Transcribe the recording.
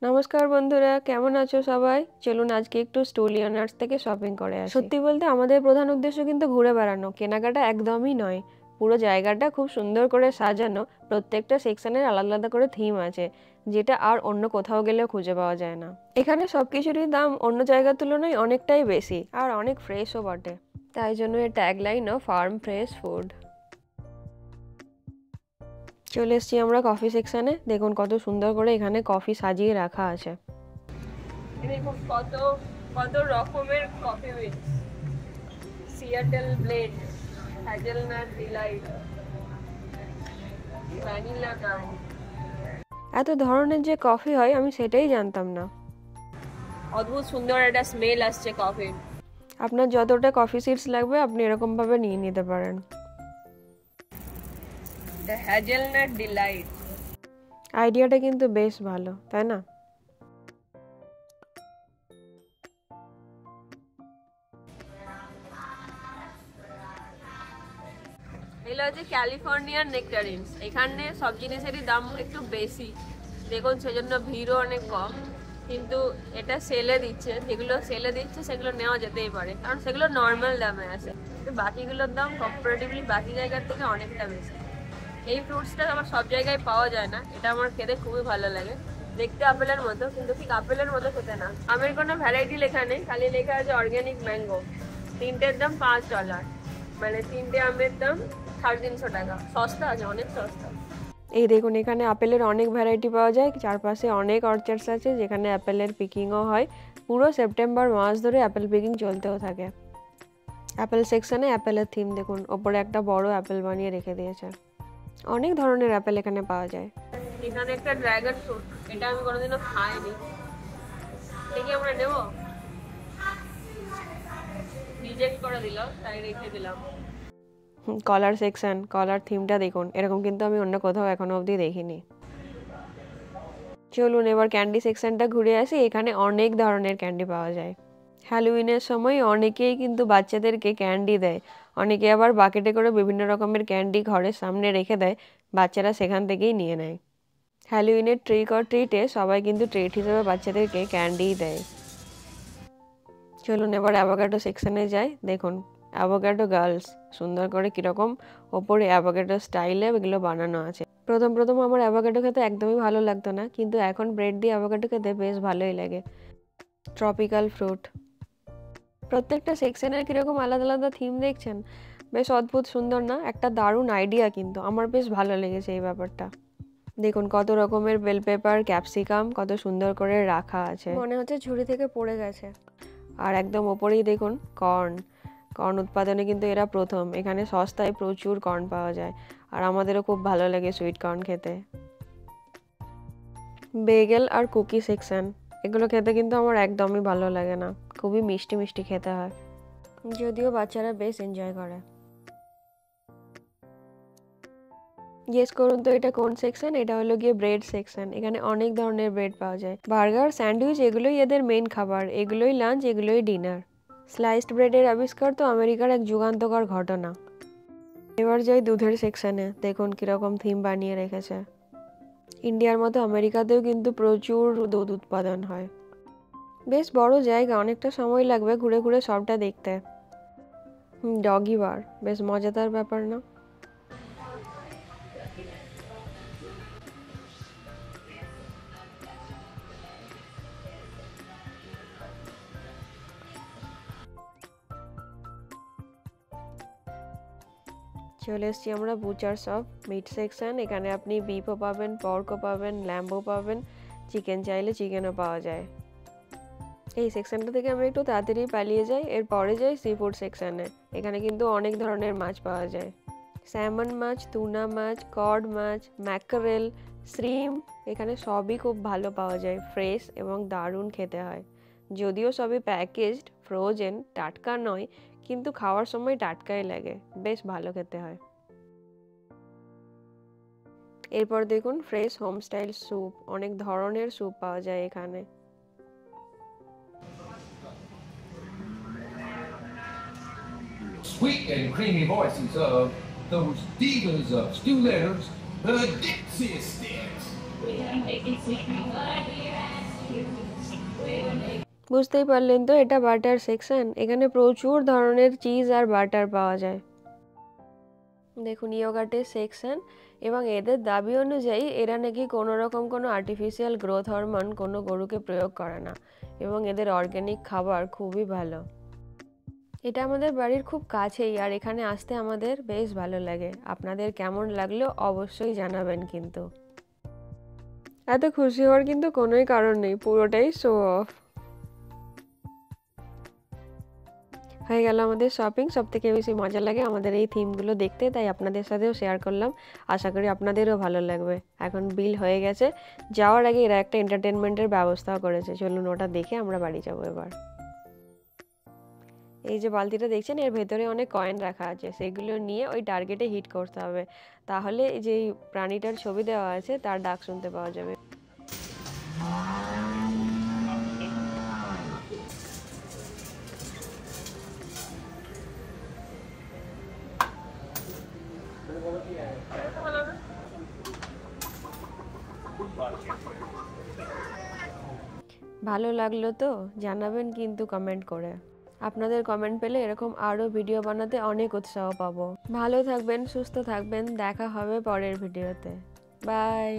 নমস্কার বন্ধুরা, কেমন আছো সবাই? চলুন আজকে একটু স্টুলিয়ানার্স থেকে শপিং করে আসি। সত্যি বলতে আমাদের প্রধান উদ্দেশ্য কিন্তু ঘুরে বেড়ানো, কেনাকাটা একদমই নয়। পুরো জায়গাটা খুব সুন্দর করে সাজানো, প্রত্যেকটা সেকশনের আলাদা আলাদা করে থিম আছে, যেটা আর অন্য কোথাও গেলেও খুঁজে পাওয়া যায় না। এখানে সবকিছুরই দাম অন্য জায়গার তুলনায় অনেকটাই বেশি, আর অনেক ফ্রেশও বটে। তাই জন্য এর ট্যাগলাইনও ফার্ম ফ্রেশ ফুড। চলে এসেছি আমরা কফি সেকশনে। দেখুন কত সুন্দর করে এখানে কফি সাজিয়ে রাখা আছে। দেখুন কত কত রকমের coffee with Seattle blend, hazelnut delight, vanilla নাম। এত ধরনের যে কফি হয় আমি সেটাই জানতাম না। অদ্ভুত সুন্দর একটা স্মেল আসছে কফির। আপনার যতটা কফি সিডস লাগবে আপনি এরকম ভাবে নিয়ে নিতে পারেন। দ্য হ্যাজেলনাট ডিলাইট আইডিয়াটা কিন্তু বেশ ভালো, তাই না? এগুলো হচ্ছে ক্যালিফোর্নিয়ান নেকটারিনস। এখানে সব জিনিসেরই দাম একটু বেশি, দেখুন সেজন্য ভিড়ও অনেক কম। কিন্তু এটা সেলে দিচ্ছে, যেগুলো সেলে দিচ্ছে সেগুলো নেওয়া যেতেই পারে, কারণ সেগুলো নর্মাল দামে আছে। বাকিগুলোর দাম কম্পারেটিভলি বাকি জায়গার থেকে অনেকটা বেশি। এই ফ্রুটসটা আমার সব জায়গায় পাওয়া যায় না, এটা আমার খেতে খুবই ভালো লাগে। দেখতে আপেলের মতো, কিন্তু ঠিক আপেলের মতো খেতে না। আমের কোনো ভ্যারাইটি লেখা নেই, খালি লেখা আছে অর্গ্যানিক ম্যাঙ্গো। তিনটের দাম $5, মানে তিনটে আমের দাম 350 টাকা। সস্তা আছে, অনেক সস্তা। এই দেখুন এখানে আপেলের অনেক ভ্যারাইটি পাওয়া যায়। চারপাশে অনেক অর্চার্ডস আছে যেখানে অ্যাপেলের পিকিংও হয়। পুরো সেপ্টেম্বর মাস ধরে অ্যাপেল পিকিং চলতেও থাকে। অ্যাপেল সেকশনে অ্যাপেলের থিম দেখুন, ওপরে একটা বড় অ্যাপেল বানিয়ে রেখে দিয়েছে। অনেক ধরনের অ্যাপেল এখানে পাওয়া যায়। এখানে একটা ড্রাগন ফ্রুট, এটা আমি কোনোদিনও খাইনি। দেখি আমরা নেব, রিজেক্ট করে দিল, তাই রেখে দিলাম। কলার সেকশন, কলার থিমটা দেখুন, এরকম কিন্তু আমি অন্য কোথাও এখনো অবধি দেখিনি। চলুন এবার ক্যান্ডি সেকশনটা ঘুরে আসি। এখানে অনেক ধরনের ক্যান্ডি পাওয়া যায়। হ্যালোউইনের সময় অনেকেই কিন্তু বাচ্চাদেরকে ক্যান্ডি দেয়, অনেকে আবার বাকেটে করে বিভিন্ন রকমের ক্যান্ডি ঘরের সামনে রেখে দেয়, বাচ্চারা সেখান থেকেই নিয়ে নেয়। হ্যালোউইনের ট্রিক অর ট্রিটে সবাই কিন্তু ট্রিট হিসেবে বাচ্চাদেরকে ক্যান্ডিই দেয়। চলুন এবার অ্যাভোকাডো সেকশনে যাই। দেখুন অ্যাভোকাডো গার্লস, সুন্দর করে কীরকম ওপরে অ্যাভোকাডো স্টাইলে এগুলো বানানো আছে। প্রথম প্রথম আমার অ্যাভোকাডো খেতে একদমই ভালো লাগতো না, কিন্তু এখন ব্রেড দিয়ে অ্যাভোকাডো খেতে বেশ ভালোই লাগে। ট্রপিক্যাল ফ্রুট, প্রত্যেকটা সেকশনের কীরকম আলাদা আলাদা থিম দেখছেন, বেশ অদ্ভুত সুন্দর না? একটা দারুণ আইডিয়া, কিন্তু আমার বেশ ভালো লেগেছে এই ব্যাপারটা। দেখুন কত রকমের বেল পেপার, ক্যাপসিকাম কত সুন্দর করে রাখা আছে, মনে হচ্ছে ঝুড়ি থেকে পড়ে গেছে। আর একদম ওপরেই দেখুন কর্ন। কর্ন উৎপাদনে কিন্তু এরা প্রথম। এখানে সস্তায় প্রচুর কর্ন পাওয়া যায়, আর আমাদেরও খুব ভালো লাগে সুইট কর্ন খেতে। বেগেল আর কুকি সেকশন, এগুলো খেতে কিন্তু আমার একদমই ভালো লাগে না, খুবই মিষ্টি মিষ্টি খেতে হয়, যদিও বাচ্চারা বেশ এনজয় করে। গেস করুন তো এটা কোন সেকশন? এটা হলো গিয়ে ব্রেড সেকশন। এখানে অনেক ধরনের ব্রেড পাওয়া যায়, বার্গার, স্যান্ডউইচ এগুলোই এদের মেইন খাবার, এগুলোই লাঞ্চ, এগুলোই ডিনার। স্লাইসড ব্রেডের আবিষ্কার তো আমেরিকার এক যুগান্তকার ঘটনা। এবার যাই দুধের সেকশনে। দেখুন কিরকম থিম বানিয়ে রেখেছে। ইন্ডিয়ার মতো আমেরিকাতেও কিন্তু প্রচুর দুধ উৎপাদন হয়। বেশ বড় জায়গা, অনেকটা সময় লাগবে ঘুরে ঘুরে সবটা দেখতে। ডগি বার, বেশ মজাদার ব্যাপার না? চলে এসছি আমরা বুচার শপ, মিট সেকশন। এখানে আপনি বিফও পাবেন, পর্কও পাবেন, ল্যাম্বও পাবেন, চিকেন চাইলে চিকেনও পাওয়া যায়। এই সেকশনটা থেকে আমরা একটু তাড়াতাড়ি পালিয়ে যাই, এরপরে যাই সি ফুড সেকশনে। এখানে কিন্তু অনেক ধরনের মাছ পাওয়া যায়, স্যামন মাছ, টুনা মাছ, কড মাছ, ম্যাকারেল, শ্রিম। এখানে সবই খুব ভালো পাওয়া যায়, ফ্রেশ এবং দারুণ খেতে হয়। যদিও সবই প্যাকেজড, ফ্রোজেন, টাটকা নয়, কিন্তু খাওয়ার সময় টাটকাই লাগে, বেশ ভালো খেতে হয়। এরপর দেখুন ফ্রেশ হোম স্টাইল স্যুপ, অনেক ধরনের স্যুপ পাওয়া যায় এখানে। Sweet and creamy voices of those divas of Stu Leonard's, the Dixie Sticks. We are making sweet and বুঝতেই পারলেন তো, এটা বাটার সেকশন। এখানে প্রচুর ধরনের চিজ আর বাটার পাওয়া যায়। দেখুন ইয়োগার্টের সেকশন, এবং এদের দাবি অনুযায়ী এরা নাকি কোনো রকম কোনো আর্টিফিশিয়াল গ্রোথ হরমোন কোনো গরুকে প্রয়োগ করে না, এবং এদের অর্গ্যানিক খাবার খুবই ভালো। এটা আমাদের বাড়ির খুব কাছেই, আর এখানে আসতে আমাদের বেশ ভালো লাগে। আপনাদের কেমন লাগলো অবশ্যই জানাবেন। কিন্তু এত খুশি হওয়ার কিন্তু কোনোই কারণ নেই, পুরোটাই শো অফ। হয়ে গেল আমাদের শপিং। সব থেকে বেশি মজা লাগে আমাদের এই থিমগুলো দেখতে, তাই আপনাদের সাথেও শেয়ার করলাম। আশা করি আপনাদেরও ভালো লাগবে। এখন বিল হয়ে গেছে, যাওয়ার আগে এরা একটা এন্টারটেনমেন্টের ব্যবস্থাও করেছে, চলুন ওটা দেখে আমরা বাড়ি যাবো এবার। এই যে বালতিটা দেখছেন, এর ভেতরে অনেক কয়েন রাখা আছে, সেগুলো নিয়ে ওই টার্গেটে হিট করতে হবে, তাহলে যে প্রাণীটার ছবি দেওয়া আছে তার ডাক শুনতে পাওয়া যাবে। ভালো লাগলো তো জানাবেন কিন্তু কমেন্ট করে। আপনাদের কমেন্ট পেলে এরকম আরও ভিডিও বানাতে অনেক উৎসাহ পাবো। ভালো থাকবেন, সুস্থ থাকবেন, দেখা হবে পরের ভিডিওতে। বাই।